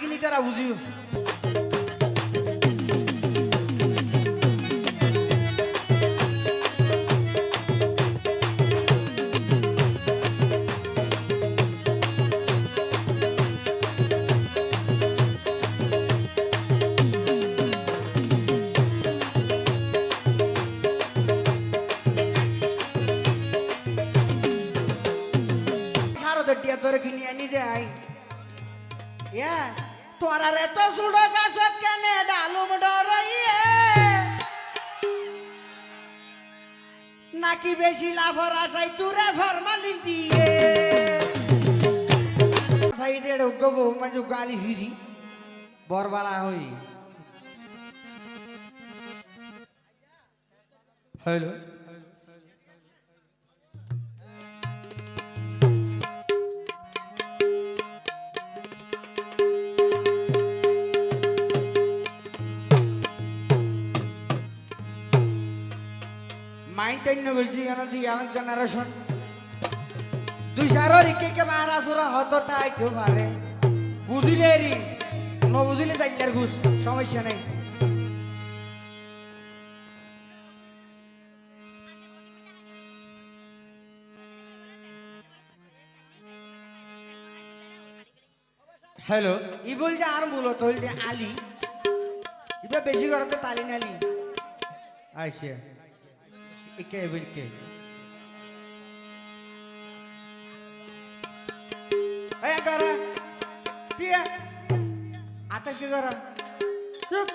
কি নি তারা বুঝিও তোরে কিনে আনি দেয় তোরা রে তো সুড়ো গাছত কেনে ডালুম ডরাইয়ে নাকি বেশি লাভর আশাই তুরে ফরমালিন দিয়ে সাইডে ঢুকব মানে গালি ফিরি বরবালা হই হ্যালো মাইন্টেন করছি দি ইয়াং জেনারেশন দুই চারোর ইকে মারা সুরা হতটা আইতে পারে বুঝিলে রি ন বুঝিলে যাইয়ার ঘুষ সমস্যা নেই হ্যালো ই বলছে আর মূলত হইলে আলি ইবা বেশি করতে তালি নালি আইসে কে বলকে এই করা পিয়া আতাশ কি করা চুপ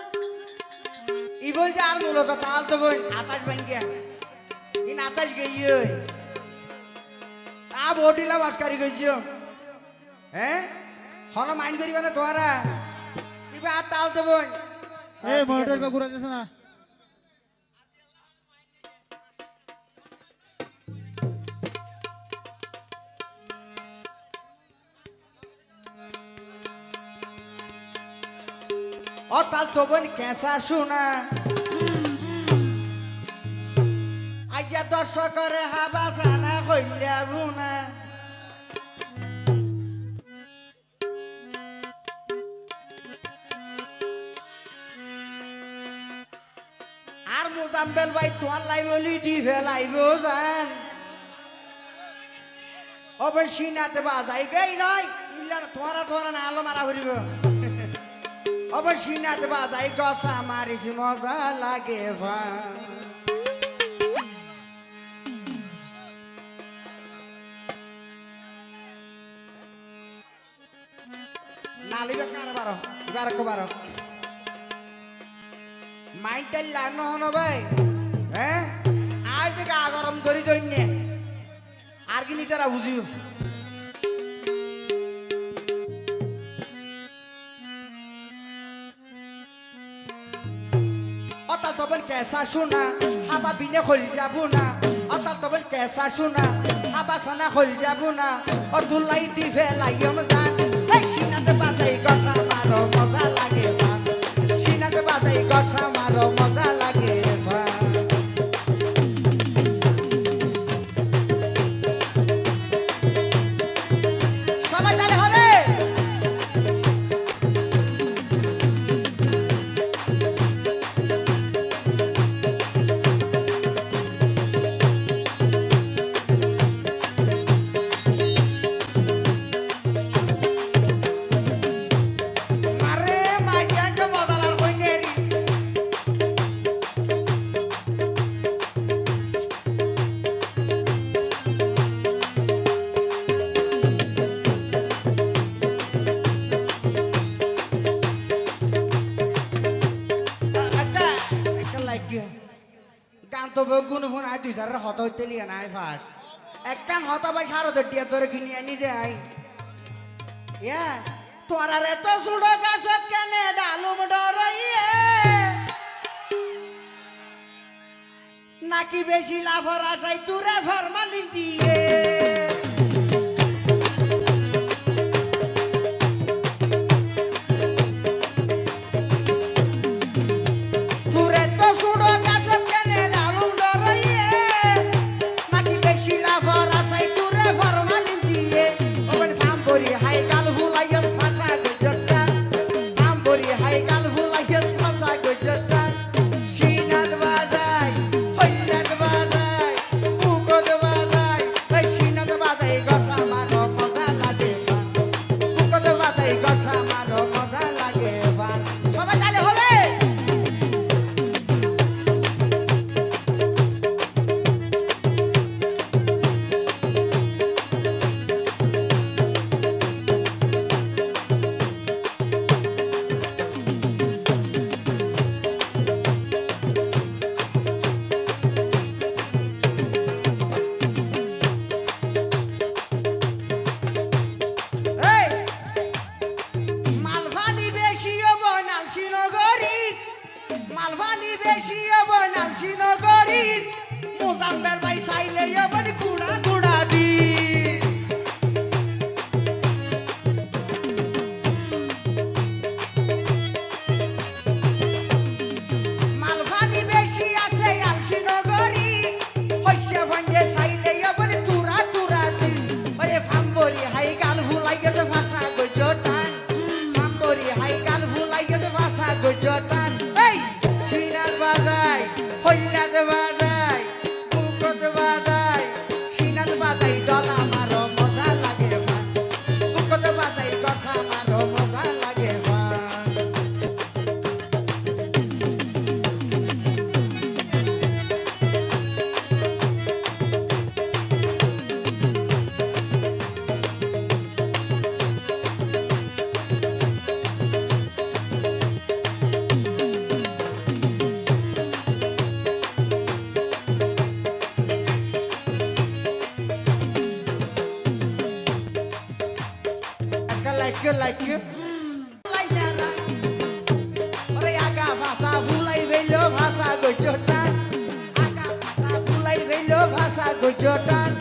ই বলছে আর মূলত তাল তো বই আতাশ ভাঙ্গিয়া ইন আতাশ গইয়ে আ বডিলা বাসকারি গইছো হ্যাঁ হন মাইন্ড করিবা না তোরা ইবা আর তাল তো বই এই মনিটর পে ঘুরে যাস না ও তাল তো বই কেসা শোনা আইজা দর্শকরে হাবা সানা কইলা বুনা আর মোজাম্বেল ভাই তোমার লাইভ বলি দি ফেলাইব জান অবশ্যই নাতে বাজাই গই নয় ইল্লা তোমারা না আলো মারা হরিব অবশ্যই নাতে বাজাই গসা মারিস মজা লাগে ভা নালিবে কার বারো এবার কো বারো মাইন্ডটাই লানো হনো ভাই হ্যাঁ আজ থেকে গরম করি দইনে আর কি নিতারা বুঝিও অতাল তবন কেসা শোনা হাবা বিনে খোল যাব না অতাল তবন কেসা শোনা হাবা সানা খোল যাব না ও দুলাই দি ফেলাইম জান এই সিনাতে বাজাই গসা মারো মজা লাগে ভান সিনাতে বাজাই গসা মারো মজা লাগে ভান সবাই তাহলে হবে গান তো গুণ ফোন আই দুই চার হত হইতে লিয়ে নাই ফাঁস এক কান হতা ভাই সারো দেটিয়া তোরে কিনে আনি দে আই তোরা রে তো সুড়ো গাছত কেনে ডালুম ডরাইয়ে নাকি বেশি লাভর আশাই তুরে ফরমালিন দিয়ে like না ওরে আগা ভাষা ভুলাই গেল ভাষা গজটান আগা ভাষা ভুলাই গেল ভাষা গজটান